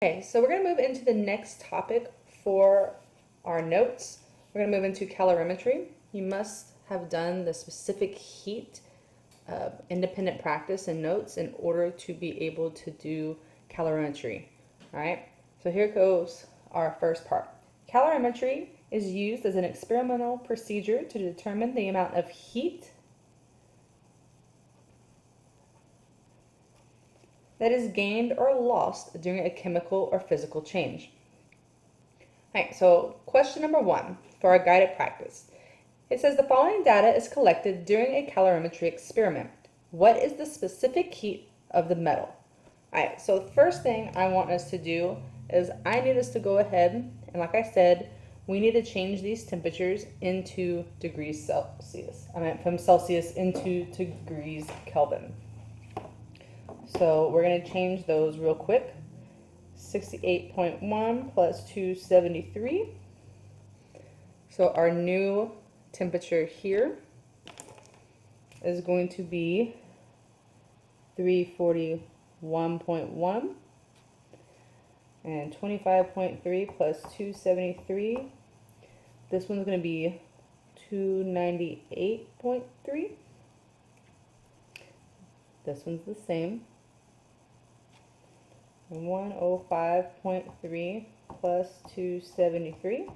Okay, so we're going to move into the next topic for our notes. We're going to move into calorimetry. You must have done the specific heat independent practice and notes in order to be able to do calorimetry. All right, so here goes our first part. Calorimetry is used as an experimental procedure to determine the amount of heat that is gained or lost during a chemical or physical change. All right, so question number 1 for our guided practice. It says the following data is collected during a calorimetry experiment. What is the specific heat of the metal? All right, so the first thing I want us to do is I need us to go ahead and, like I said, we need to change these temperatures into degrees Celsius. I meant from Celsius into degrees Kelvin. So we're going to change those real quick. 68.1 plus 273. So our new temperature here is going to be 341.1, and 25.3 plus 273. This one's going to be 298.3. This one's the same. 105.3 plus 273.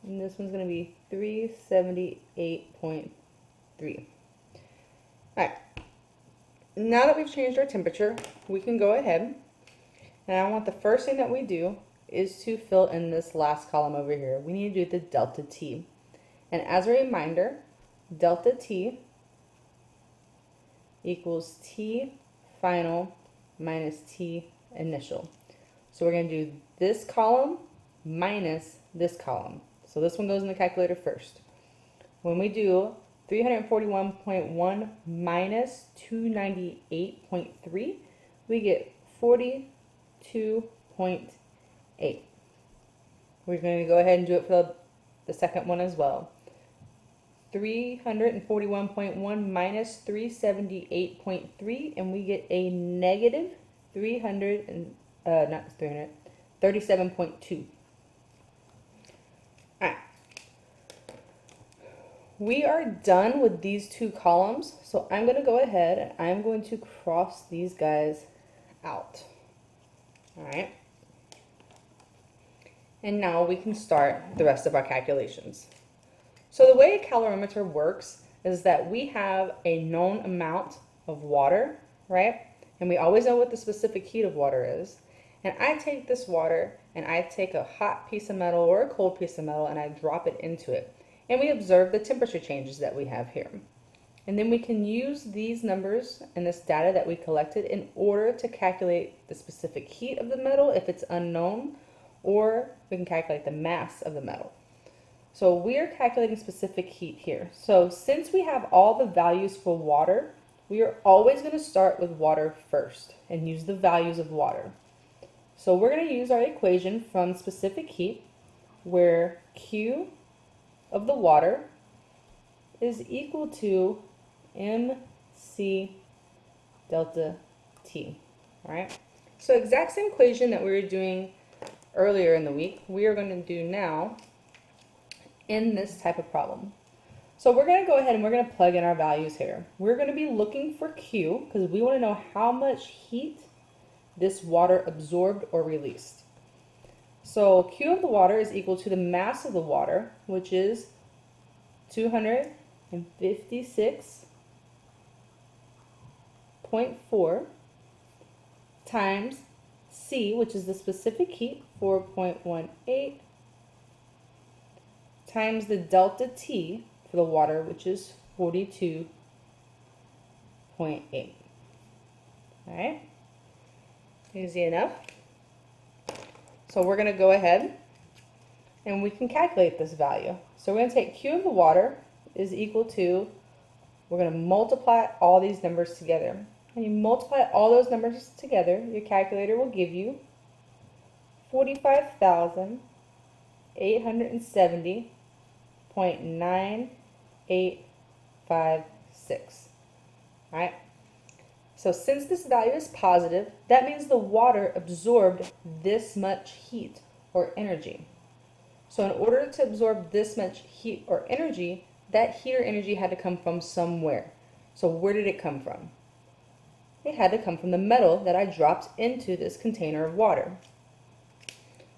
And this one's going to be 378.3. Alright, now that we've changed our temperature, we can go ahead, and I want the first thing that we do is to fill in this last column over here. We need to do the delta T. And as a reminder, delta T equals T final minus T initial. So we're going to do this column minus this column. So this one goes in the calculator first. When we do 341.1 minus 298.3, we get 42.8. We're going to go ahead and do it for the second one as well. 341.1 minus 378.3, and we get a negative 37.2. Alright. We are done with these two columns, so I'm going to go ahead and I'm going to cross these guys out. Alright. And now we can start the rest of our calculations. So the way a calorimeter works is that we have a known amount of water, right? And we always know what the specific heat of water is. And I take this water and I take a hot piece of metal or a cold piece of metal and I drop it into it. And we observe the temperature changes that we have here. And then we can use these numbers and this data that we collected in order to calculate the specific heat of the metal if it's unknown, or we can calculate the mass of the metal. So we are calculating specific heat here. So since we have all the values for water, we are always going to start with water first and use the values of water. So we're going to use our equation from specific heat, where Q of the water is equal to mc delta T. All right. So exact same equation that we were doing earlier in the week, we are going to do now in this type of problem. So we're going to go ahead and we're going to plug in our values here. We're going to be looking for Q because we want to know how much heat this water absorbed or released. So Q of the water is equal to the mass of the water, which is 256.4 times C, which is the specific heat, 4.18, times the delta T for the water, which is 42.8. All right, easy enough. So we're going to go ahead and we can calculate this value. So we're going to take Q of the water is equal to, we're going to multiply all these numbers together. When you multiply all those numbers together, your calculator will give you 45,870.986. All right. So since this value is positive, that means the water absorbed this much heat or energy. So in order to absorb this much heat or energy, that heat or energy had to come from somewhere. So where did it come from? It had to come from the metal that I dropped into this container of water.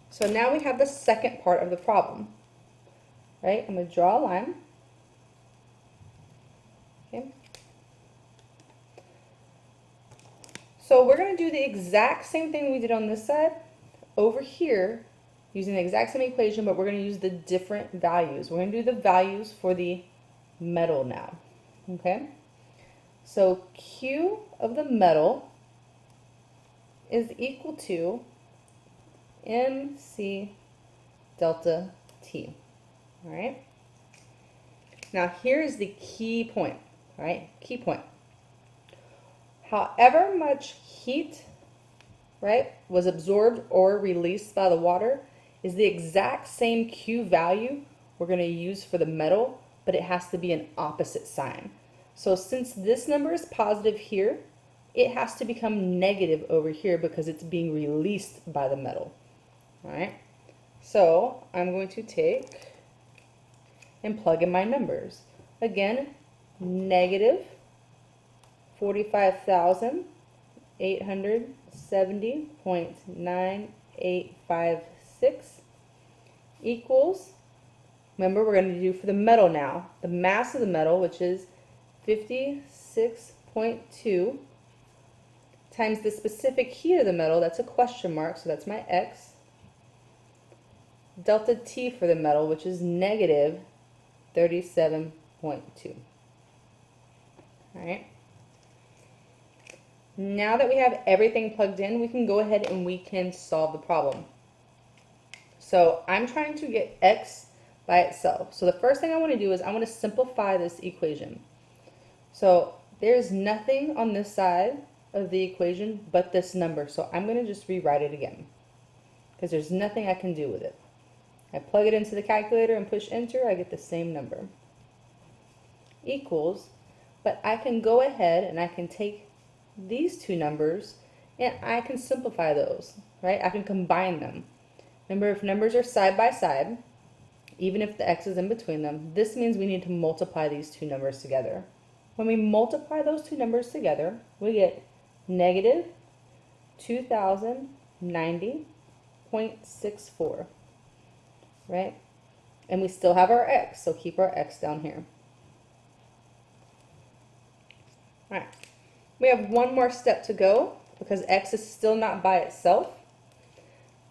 So now we have the second part of the problem. Right? I'm going to draw a line. Okay. So we're going to do the exact same thing we did on this side over here using the exact same equation, but we're going to use the different values. We're going to do the values for the metal now. Okay? So Q of the metal is equal to MC delta T. All right? Now here's the key point, all right? Key point. However much heat, right, was absorbed or released by the water is the exact same Q value we're going to use for the metal, but it has to be an opposite sign. So since this number is positive here, it has to become negative over here because it's being released by the metal. All right? So I'm going to take and plug in my numbers. Again, negative 45,870.9856 equals, remember we're going to do for the metal now, the mass of the metal, which is 56.2 times the specific heat of the metal, that's a question mark, so that's my X, delta T for the metal, which is negative 37.2. All right. Now that we have everything plugged in, we can go ahead and we can solve the problem. So I'm trying to get X by itself. So the first thing I want to do is I want to simplify this equation. So there's nothing on this side of the equation but this number. So I'm going to just rewrite it again because there's nothing I can do with it. I plug it into the calculator and push enter, I get the same number. Equals, but I can go ahead and I can take these two numbers and I can simplify those, right? I can combine them. Remember, if numbers are side by side, even if the X is in between them, this means we need to multiply these two numbers together. When we multiply those two numbers together, we get negative 2,090.64. Right? And we still have our X, so keep our X down here. All right. We have one more step to go because X is still not by itself.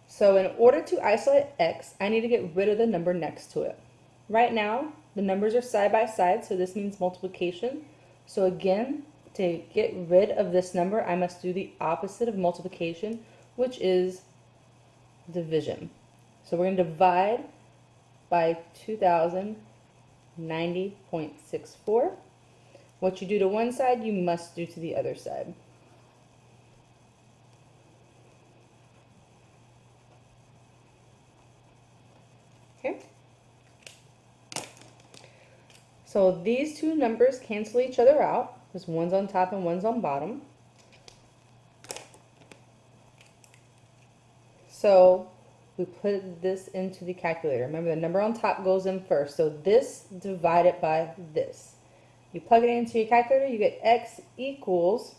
So in order to isolate X, I need to get rid of the number next to it. Right now, the numbers are side by side, so this means multiplication. So again, to get rid of this number, I must do the opposite of multiplication, which is division. So we're going to divide by 2,090.64. What you do to one side, you must do to the other side. Okay. So these two numbers cancel each other out, because one's on top and one's on bottom. So we put this into the calculator. Remember, the number on top goes in first. So this divided by this. You plug it into your calculator, you get X equals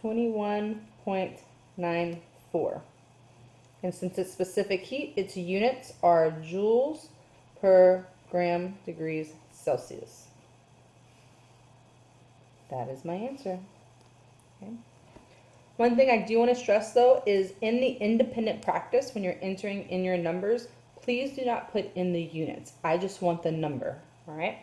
21.94. And since it's specific heat, its units are joules per gram degrees Celsius. That is my answer. Okay. One thing I do want to stress though is in the independent practice, when you're entering in your numbers, please do not put in the units. I just want the number, all right?